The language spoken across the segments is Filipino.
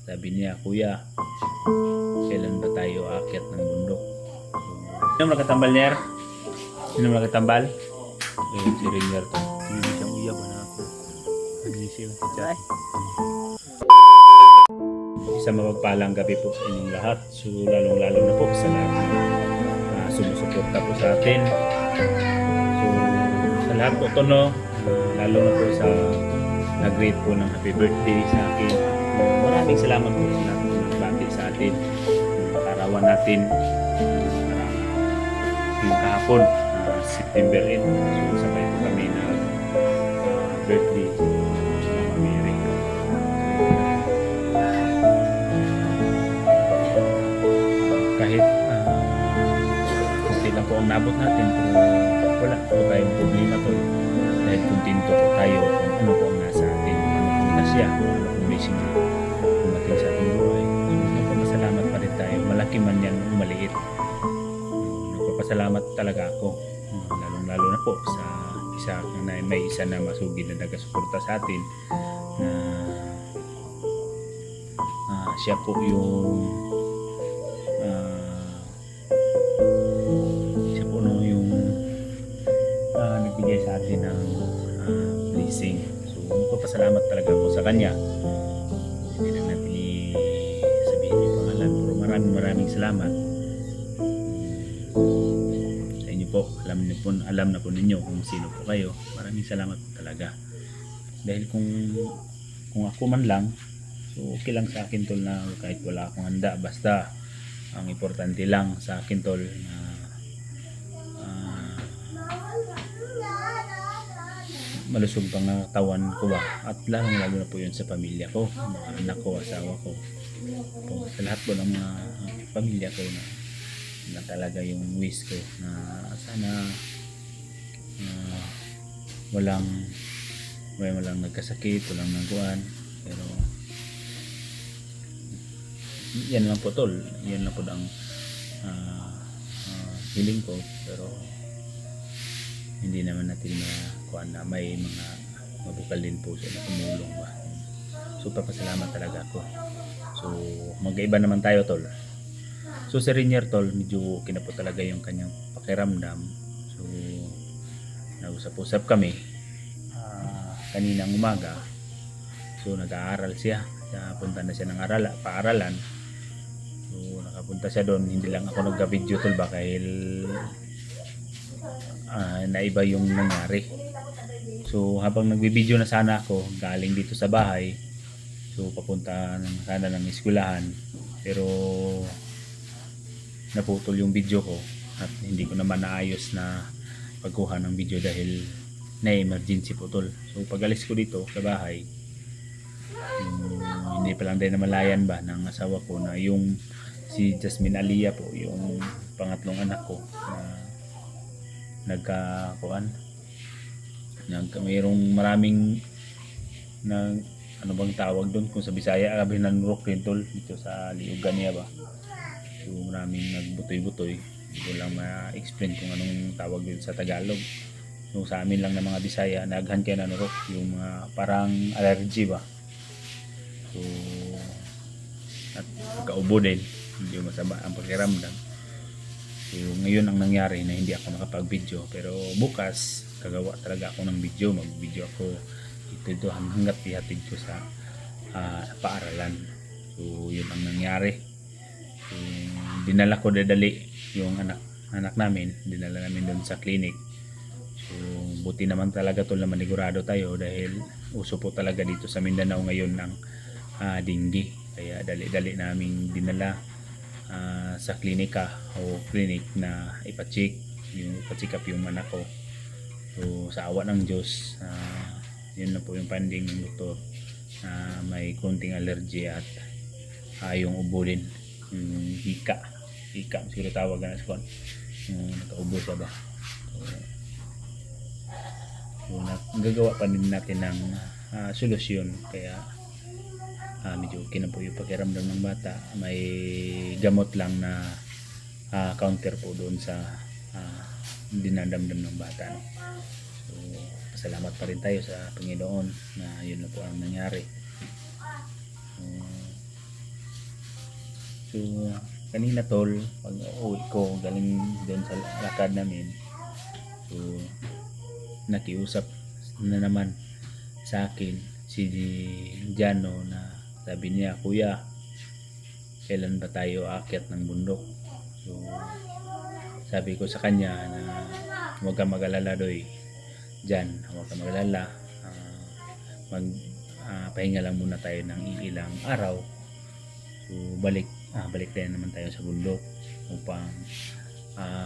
Sabi niya, kuya, kailan ba tayo aakyat ng bundok? Sino mo nakatambal niya? Sino mo nakatambal? Eh, si Rainier to. Hindi siyang uyab na ako. Hindi siya si Chat. Isang mapagpalang gabi po sa inyong lahat. So, lalong-lalo na po sa lahat na sumusuporta po sa atin. So, sa lahat po ito, no, lalo na po sa nag-rate po ng happy birthday sa akin. Maraming salamat po sa lahat po nagbati sa atin. Nakarawan natin yung kahapon, September 8. So, sabay po kami na birthday sa Mama Mary. Kahit kunti lang po ang nabot natin, pero wala po tayong problema to. Dahil kontento po tayo kung ano po ang nasa atin, ano po na siya, ano po blessing na dumating sa ating buhay. So, nagpapasalamat pa rin tayo, malaki man yan o maliit. Nagpapasalamat talaga ako, lalong-lalo na po sa isa na may isa na masugid na nagasuporta sa atin, na siya po yung nagbigay sa atin ng blessing. So, magpapasalamat talaga po sa kanya. Hindi lang natin sabihin yung pangalan, pero maraming salamat sa inyo po. Alam na po ninyo kung sino po kayo. Maraming salamat po talaga. Dahil kung ako man lang, so okay lang sa akin tol na kahit wala akong handa, basta ang importante lang sa akin tol na malusog pang katawan ko ba, at lalo na po yun sa pamilya ko, mga anak ko, asawa ko po, sa lahat po ng mga pamilya ko na talaga yung wish ko na sana walang nagkasakit, walang nagkuhan, pero yan lang po tol, yan lang po ang hiling ko, pero hindi naman natin kuan na may mga mabukal din po siya na tumulong ba. So papasalamat talaga ako. So mag-iba naman tayo tol. So si Rainier tol, medyo kinapo talaga yung kanyang pakiramdam. So nag-usap-usap kami kaninang umaga. So nag-aaral siya. Punta na siya ng paaralan. So nakapunta siya doon. Hindi lang ako nagka-video tol ba dahil naiba yung nangyari. So habang nagbibideo na sana ako galing dito sa bahay, so papunta sana ng eskwelahan, pero naputol yung video ko at hindi ko naman naayos na pagkuha ng video dahil na-emergency po tol. So pag alis ko dito sa bahay, hindi pa lang din namalayan ba ng asawa ko na yung si Jasmine Alia po, yung pangatlong anak ko na mayroong maraming ano bang tawag doon kung sa Bisaya, binanurok rin tol dito sa liugan niya ba. So maraming nagbutoy-butoy, hindi ko lang ma-explain kung anong tawag din sa Tagalog. So sa amin lang na mga Bisaya, naghan kaya nanurok, yung mga parang allergy ba. So at pagkaubo din, hindi masama ang pakiramdam. So ngayon ang nangyari na hindi ako nakapag-video, pero bukas gagawa talaga ako ng video, mag-video ako dito hanggat ihatid ko sa paaralan. So yun ang nangyari. So dinala ko dadali yung anak namin, dinala namin doon sa clinic. So buti naman talaga tol na manigurado tayo dahil uso po talaga dito sa Mindanao ngayon ng dengue, kaya dali-dali naming dinala sa klinika o clinic na ipacheck up yung anak ko. So sa awa ng Diyos, yun na po yung finding ng doktor, may konting allergy at yung ubo din, yung hika siguro tawag na sa yung nakaubo siya ba. So nagagawa pa din natin ng solusyon, kaya medyo okay na po yung pakiramdam ng bata. May gamot lang na counter po doon sa dinadamdam ng bata. So pasalamat pa rin tayo sa Panginoon na yun na po ang nangyari. So, kanina tol, pag uwi ko, galing doon sa lakad namin. So, nakiusap na naman sa akin si Jano na sabi niya, "Kuya, kailan ba tayo aakyat ng bundok?" So, sabi ko sa kanya na huwag kang mag-alala doy. Diyan, huwag kang mag-alala. Mag pahinga lang muna tayo ng ilang araw. So, balik din naman tayo sa bundok upang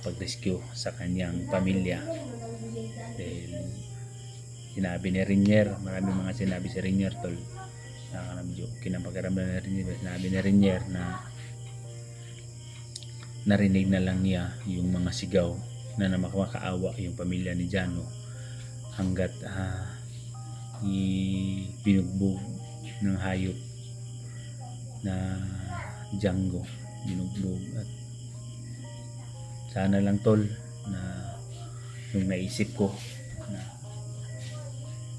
pag-rescue sa kanyang pamilya. Dahil sinabi ni Rinier, maraming mga sinabi si Rinier tol. Medyo kinapagaramdam ni Rinier. Sinabi ni Rinier na narinig na lang niya yung mga sigaw na namakaawa yung pamilya ni Jano hanggat binugbog ng hayop na Django, binugbog. At sana lang tol na yung naisip ko na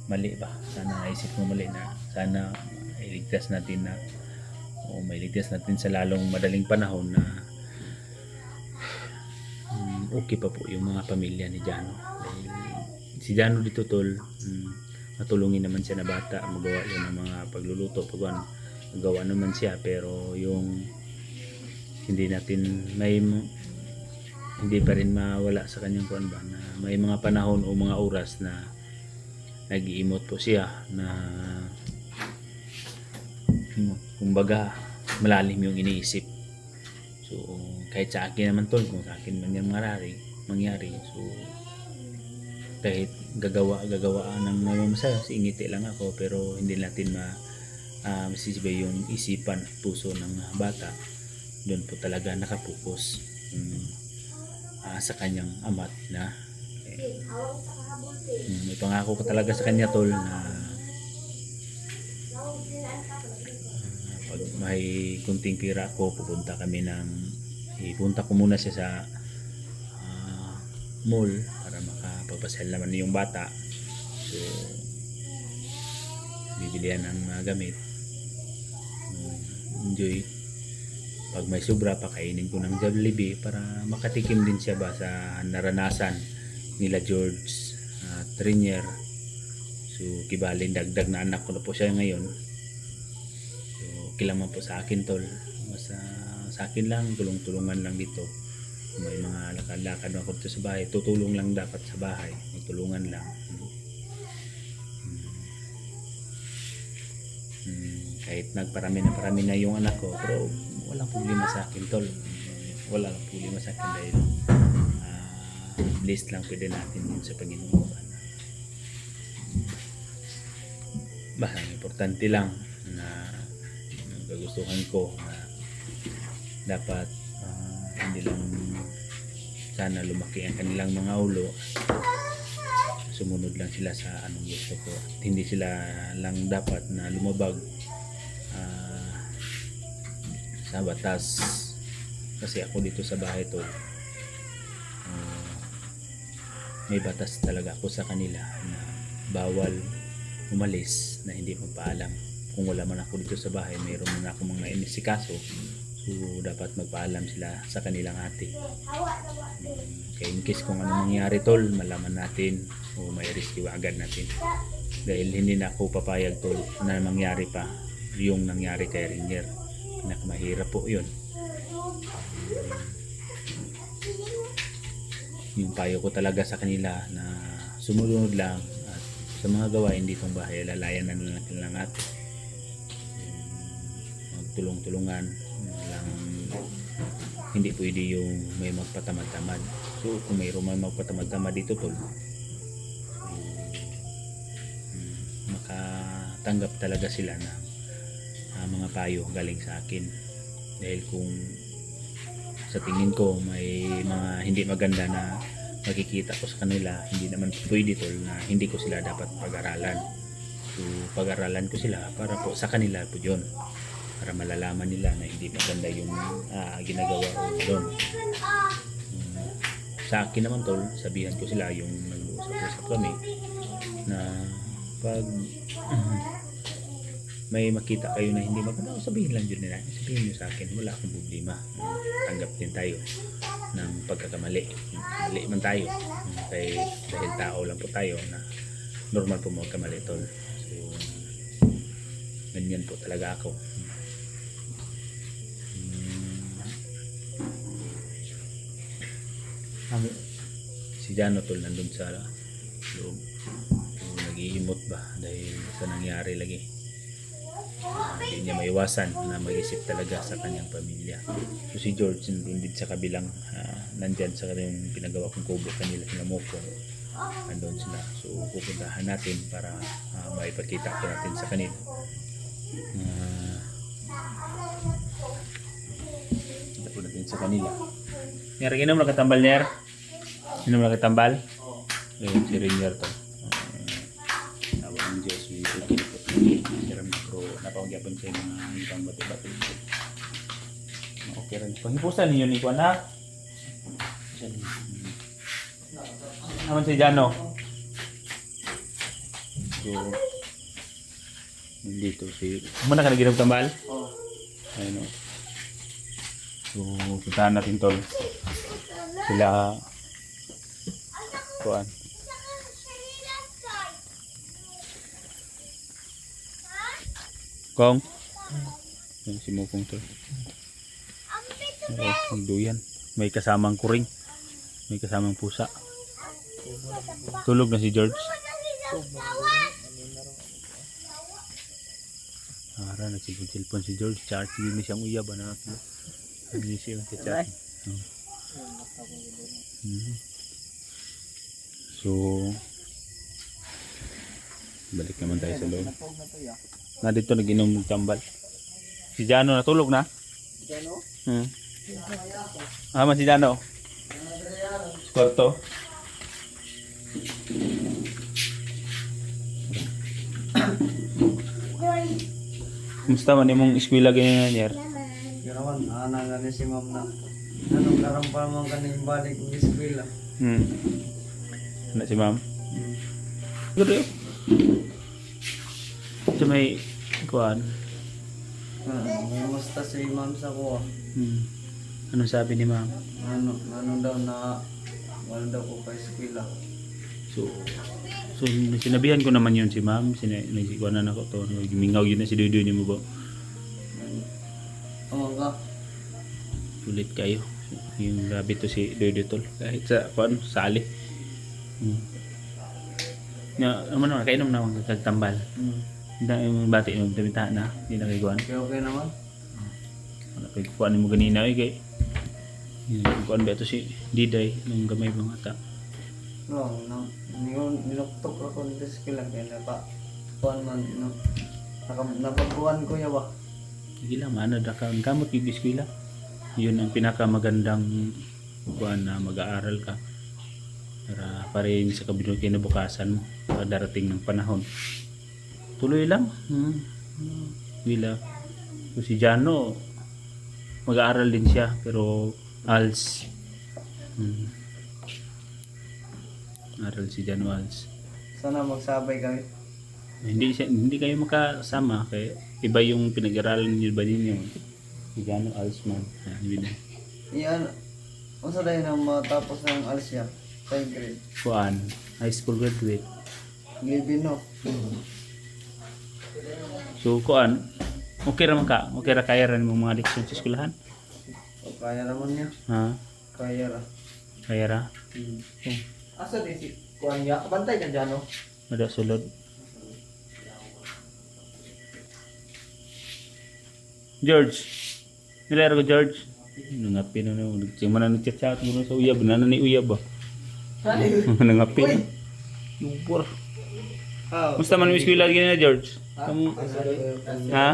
mali ba, sana naisip ko mali na sana iligtas natin na mailigtas natin sa lalong madaling panahon na okay pa po yung mga pamilya ni Jano. Dahil si Jano dito tol, matulungin naman siya na bata, magawa yun ng mga pagluluto, magawa naman siya, pero yung hindi pa rin mawala sa kanyang kuan ba na may mga panahon o mga oras na nag-iimot po siya na kumbaga malalim yung iniisip. So kahit sa akin naman tol, kung sa akin man yung mangyari, so kahit gagawa ng masaya, ingiti lang ako, pero hindi natin masisibay yung isipan at puso ng bata. Doon po talaga nakapokus sa kanyang amat na may pangako ko talaga sa kanya tol na pag may kunting pira ko, ipunta ko muna siya sa mall para makapagpasal naman yung bata. So bibilihan ng gamit, enjoy. Pag may sobra, pakainin ko ng Jollibee para makatikim din siya ba sa naranasan nila George at Rinier. So kibalin, dagdag na anak ko na po siya ngayon. So okay lang po sa akin tol, basta sa akin lang, tulong-tulungan lang dito. May mga lakad-lakad ako dito sa bahay, tutulong lang dapat sa bahay, tulungan lang. Kahit nagparami na yung anak ko, pero walang problema sa akin tol, walang problema sa akin dahil list lang pwede natin yun sa Panginoon. Basta importante lang na kagustuhan ko na dapat hindi lang sana lumaki ang kanilang mga ulo, sumunod lang sila sa anong gusto ko, at hindi sila lang dapat na lumabag sa batas. Kasi ako dito sa bahay to, may batas talaga ako sa kanila na bawal umalis na hindi magpaalam. Kung wala man ako dito sa bahay, mayroon man ako mga inisikaso, so dapat magpaalam sila sa kanilang ate. Kaya in case kung anong mangyari tol, malaman natin o may rescue agad natin. Dahil hindi na ako papayag tol na mangyari pa yung nangyari kay Rinier. Pinakamahirap po yun. Yung payo ko talaga sa kanila na sumunod lang at sa mga gawain ditong bahay, lalayan na lang kanilang ate. Magtulong-tulungan lang, hindi pwede yung may magpatamad-tamad. So kung mayroon may magpatamad-tamad dito tol, makatanggap talaga sila ng mga payo galing sa akin. Dahil kung sa tingin ko may mga hindi maganda na makikita ko sa kanila, hindi naman pwede tol na hindi ko sila dapat pag-aralan. So pag-aralan ko sila para po sa kanila po yun, para malalaman nila na hindi maganda yung ginagawa ko doon. Sa akin naman tol, sabihan ko sila yung nag-uusap kami na pag may makita kayo na hindi maganda, sabihin lang yun nila. Sabihin nyo sa akin, wala akong problema. Tanggap din tayo ng pagkakamali. Mali man tayo. Dahil tao lang po tayo na normal po magkamali tol. So, ganyan po talaga ako. Si Jano tol nandun sa loob. Nag-iimot ba dahil sa nangyari lagi. Hindi niya maiwasan na mag-isip talaga sa kanyang pamilya. So si George nandun din sa kabilang nandyan sa kanyang pinagawa kong kubo kanila sila Moko. Nandun sila. So pupuntahan natin para maipakita ko natin sa kanila. Ito natin sa kanila. Nyari ginom na katambal niya. Ginom na katambal. Ayun si Rainier to. Tawag ng Diyos. Kiram na pro. Napawagyapon siya yung mga ibang bati-bati. Okay rin. Panghipusan ninyo ni Kuan ha. Naman si Jano. So, dito si... Muna ka naginag tambal? Oo. Ayun o. So, puntahan natin tol. Sila... Kuan. Kong? Yan si Mukong tol. Ang duyan. May kasamang kuring. May kasamang pusa. Tulog na si George. Ara na si cellphone si George. Charge din siyang uyab na natin. Hindi siya chat. So balik naman tayo sa loob. Na dito nag-inom ng tambal. Si Jano natulog na? Jano? Man si Jano. Kwarto. Kumusta man imong eskwela ganyan niya? Garawan, nga ni si ma'am na anong karampa man kaning balik ng eskwela. Ano si ma'am? Good yun. Ito may kuhan. Kumusta si ma'am sa kuha? Anong sabi ni ma'am? Ano daw na wala daw ko pa eskwela. So sinabihan ko naman yun si ma'am. Sinikuhanan ako to. Mingaw yun na si Dudoy niyo mo ba? Oo nga. Sulit kayo. Yung rabbit to si Dudoy tol. Kahit sa kuhan, sali. Naman naman, kainom na akong kagtambal. Hindi yung bati yung damit na. Hindi na kayo kuhan. Okay naman. Wala kayo kuhan mo ganina kay kuhan ba ito si Diday nung gamay mga ata. No, ninuktok ako nito eskwela kaya kuhan man napabuhan ko yawa. Sige lang, ano da ka kamot yung eskwela. Yun ang pinakamagandang kuhan na mag-aaral ka. Para rin sa kabinong kinabukasan mo para darating ng panahon. Tuloy lang. Wila. So, si Jano mag-aaral din siya pero ALS. Aral si Jano ALS. Sana magsabay kami. Hindi kayo makasama kaya iba yung pinag-aralan niyo ba ninyo. Si Jano ALS man. Iyan. Unsa dahil na matapos ng alsya? 5 grade. Kuan, high school graduate. Libino. So kuan, okay ra man ka? Okay ra kaya ra mo mga leksyon sa eskwelahan? O kaya naman niya. Ha? Kaya ra. Kaya ra? Asa din si kuan niya? Kabantay ka dyan, no? Ada sulod. George. Nilaro ko George. Nangapi na na. Nagtsing man na nagchat-chat mo sa uyab. Nana ni uyab ba? Nangapi na. Yubor. Musta man yung eskwela lagi na George? Kamu? Ha?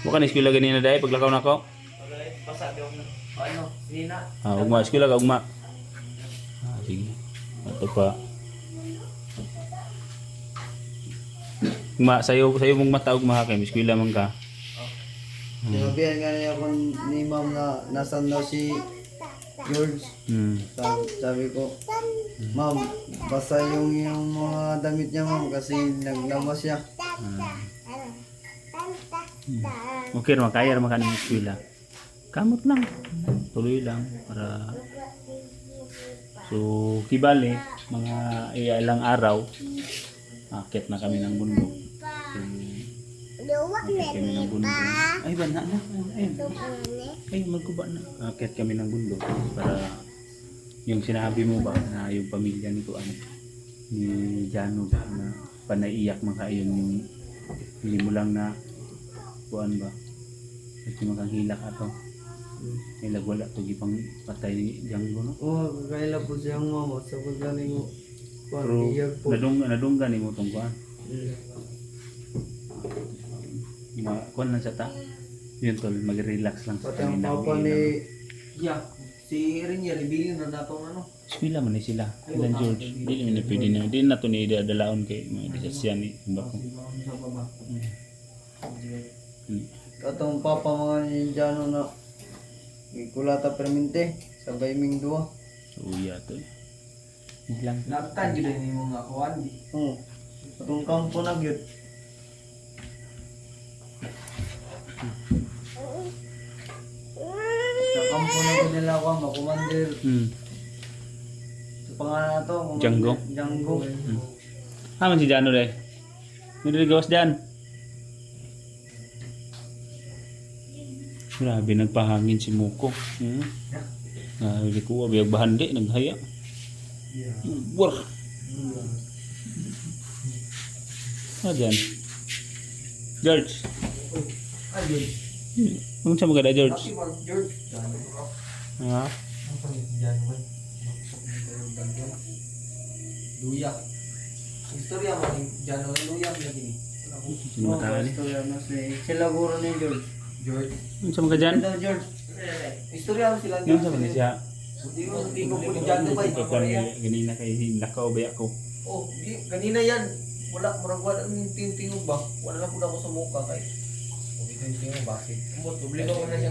Bukan eskwela ganina dahil paglakaw na ako? Ano? Sina? Ugma, eskwela ka ugma. Sige. Ito pa. Ugma, sayo mong mata ugma kay eskwela man ka. Sinabihan nga niya ako ni ma'am na nasan daw si George. Sabi ko, ma'am, basa yung mga damit niya ma'am kasi naglabas siya. Okay naman, kaya naman ka ng eskwela. Kamot lang. Tuloy lang para so kibali mga ilang araw akit na kami ng bundok. Akit kami ng bundok. Ay ba na. Ay magkuba na. Akit kami ng bundok para yung sinabi mo ba na yung pamilya ni Kuan ni Jano ba na panaiyak man kayo yung hindi mo lang na Kuan ba. Ito makahilak ato. Ilag wala to gipang patay ni Django no. Oo, kakaila po siyang mama sa paggaling mo. Pero Iyag po. nadunggan ni mo tong Kuan. Kuan lang siya ta. Yun tol, mag-relax lang sa Pati ang kanila. papa ni... Si Renier, ibilin na natong ano. Eskwela man ni sila. Ilan George. Dili man na pwede na. Dili na to ni dalaon kay mga desisyon ni Mbako. Katong papa mga Indiano na ikulata permente sa bayming duwa. Uya to. Lang. Naktan yun ni mga kuwan. Oo. Katong kampo na gyud. Sa kampo na gyud nila ako makumandir. Sa pangalan na to, Django? Django. Man si Jano dai. May gawas diyan. Grabe nagpahangin si Muko. Hindi ko abiyag bahandi naghaya. War. Ayan. George. Ay, yun. Ano sa maganda George? Si Mark George. Ha? Ang panit dyan, man. Luya. Istorya mo ni Jano, luya lagi ni. Sino mataan ni? Istorya na si sila guro ni George. George. Ano sa mga dyan? Hello George. Istorya mo sila. Ano sa mga siya? Hindi ko po ni Jano ba? Ikaw ganina kay lakaw ba ako? Oh, kanina yan. Wala, murag wala ng tingting ba? Wala na po na ako sa mukha kay. Tingting bakit? Doble ko na siya.